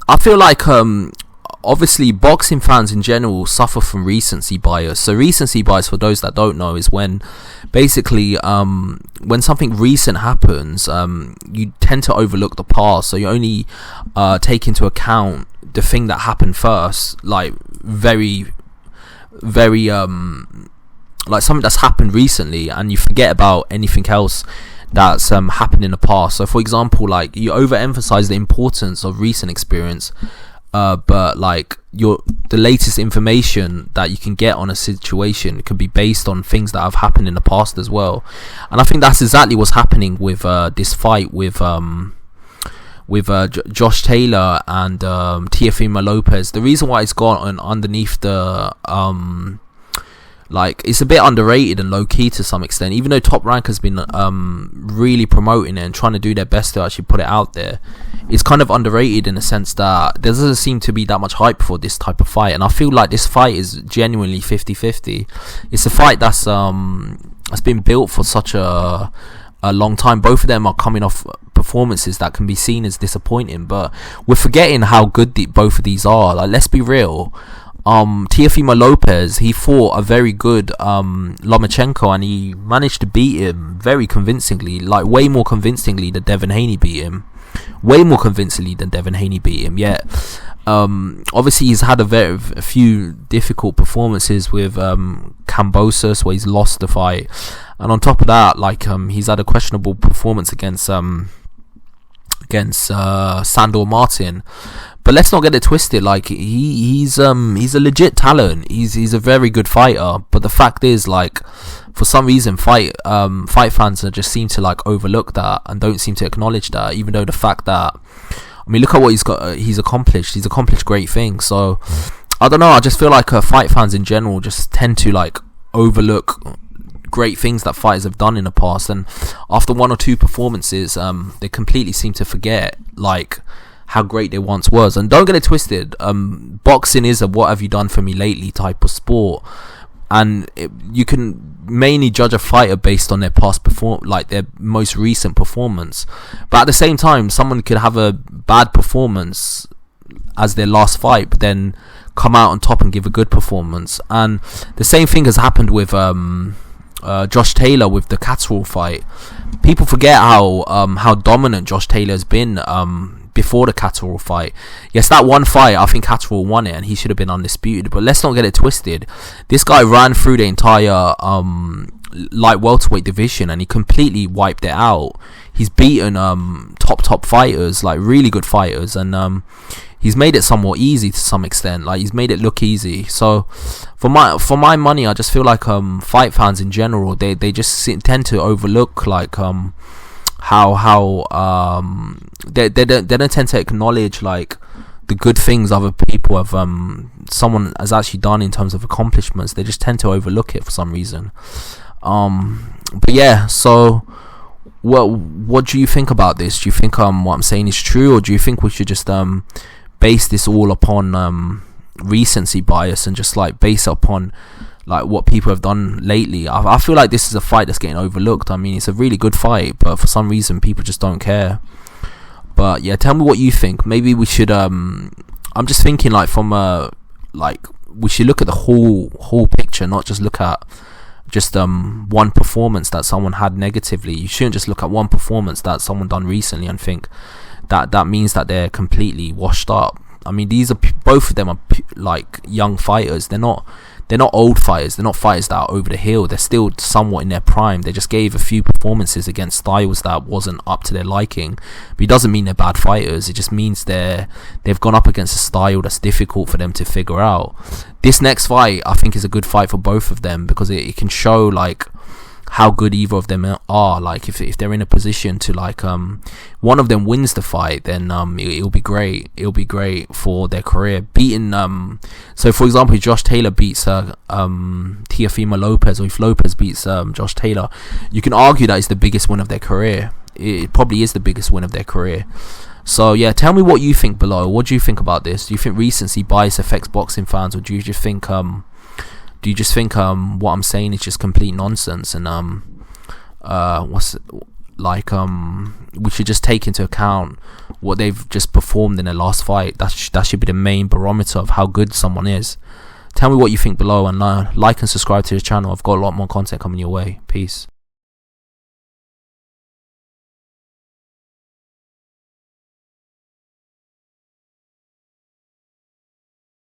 I feel like obviously boxing fans in general suffer from recency bias. So recency bias, for those that don't know, is when basically when something recent happens, you tend to overlook the past. So you only take into account the thing that happened first, like very like something that's happened recently, and you forget about anything else that's happened in the past. So for example, like, you overemphasize the importance of recent experience, but like the latest information that you can get on a situation can be based on things that have happened in the past as well. And I think that's exactly what's happening with this fight with Josh Taylor and Teofimo Lopez. The reason why it's gone underneath the like, it's a bit underrated and low key to some extent, even though Top Rank has been really promoting it and trying to do their best to actually put it out there. It's kind of underrated in the sense that there doesn't seem to be that much hype for this type of fight, and I feel like this fight is genuinely 50-50. It's a fight that's been built for such a long time. Both of them are coming off performances that can be seen as disappointing, but we're forgetting how good both of these are. Like, let's be real. Teofimo Lopez, he fought a very good Lomachenko, and he managed to beat him very convincingly, like way more convincingly than Devin Haney beat him. Yet obviously he's had a few difficult performances with Kambosos, where he's lost the fight, and on top of that, like, he's had a questionable performance against Sandor Martin. But let's not get it twisted. Like, he's a legit talent. He's a very good fighter. But the fact is, like, for some reason, fight fans just seem to like overlook that and don't seem to acknowledge that. Even though the fact that, I mean, look at what he's accomplished. He's accomplished great things. So I don't know. I just feel like fight fans in general just tend to like overlook great things that fighters have done in the past, and after one or two performances, they completely seem to forget like how great they once was. And don't get it twisted, boxing is a what have you done for me lately type of sport, and you can mainly judge a fighter based on their past like their most recent performance. But at the same time, someone could have a bad performance as their last fight, but then come out on top and give a good performance. And the same thing has happened with Josh Taylor with the Catterall fight. People forget how dominant Josh Taylor has been before the Catterall fight. Yes, that one fight, I think Catterall won it and he should have been undisputed, but let's not get it twisted. This guy ran through the entire light welterweight division and he completely wiped it out. He's beaten top fighters, like really good fighters, and he's made it somewhat easy to some extent. Like, he's made it look easy. So for my money, I just feel like fight fans in general, they just tend to overlook like how they don't tend to acknowledge like the good things other people have someone has actually done in terms of accomplishments. They just tend to overlook it for some reason. But yeah, so what do you think about this? Do you think what I'm saying is true, or do you think we should just base this all upon recency bias and just like base it upon like what people have done lately? I feel like this is a fight that's getting overlooked. I mean, it's a really good fight, but for some reason people just don't care. But yeah, tell me what you think. Maybe we should I'm just thinking like from like we should look at the whole picture, not just look at just one performance that someone had negatively. You shouldn't just look at one performance that someone done recently and think that means that they're completely washed up. I mean, both of them are like young fighters. They're not old fighters. They're not fighters that are over the hill. They're still somewhat in their prime. They just gave a few performances against styles that wasn't up to their liking. But it doesn't mean they're bad fighters. It just means they've gone up against a style that's difficult for them to figure out. This next fight, I think, is a good fight for both of them because it can show like how good either of them are. Like if they're in a position to like one of them wins the fight, then it'll be great. It'll be great for their career. Beating so for example, if Josh Taylor beats Teofimo Lopez, or if Lopez beats Josh Taylor, you can argue that it's the biggest win of their career. It probably is the biggest win of their career. So yeah, tell me what you think below. What do you think about this? Do you think recency bias affects boxing fans, or do you just think what I'm saying is just complete nonsense? And we should just take into account what they've just performed in their last fight. That should be the main barometer of how good someone is. Tell me what you think below, and like and subscribe to the channel. I've got a lot more content coming your way. Peace.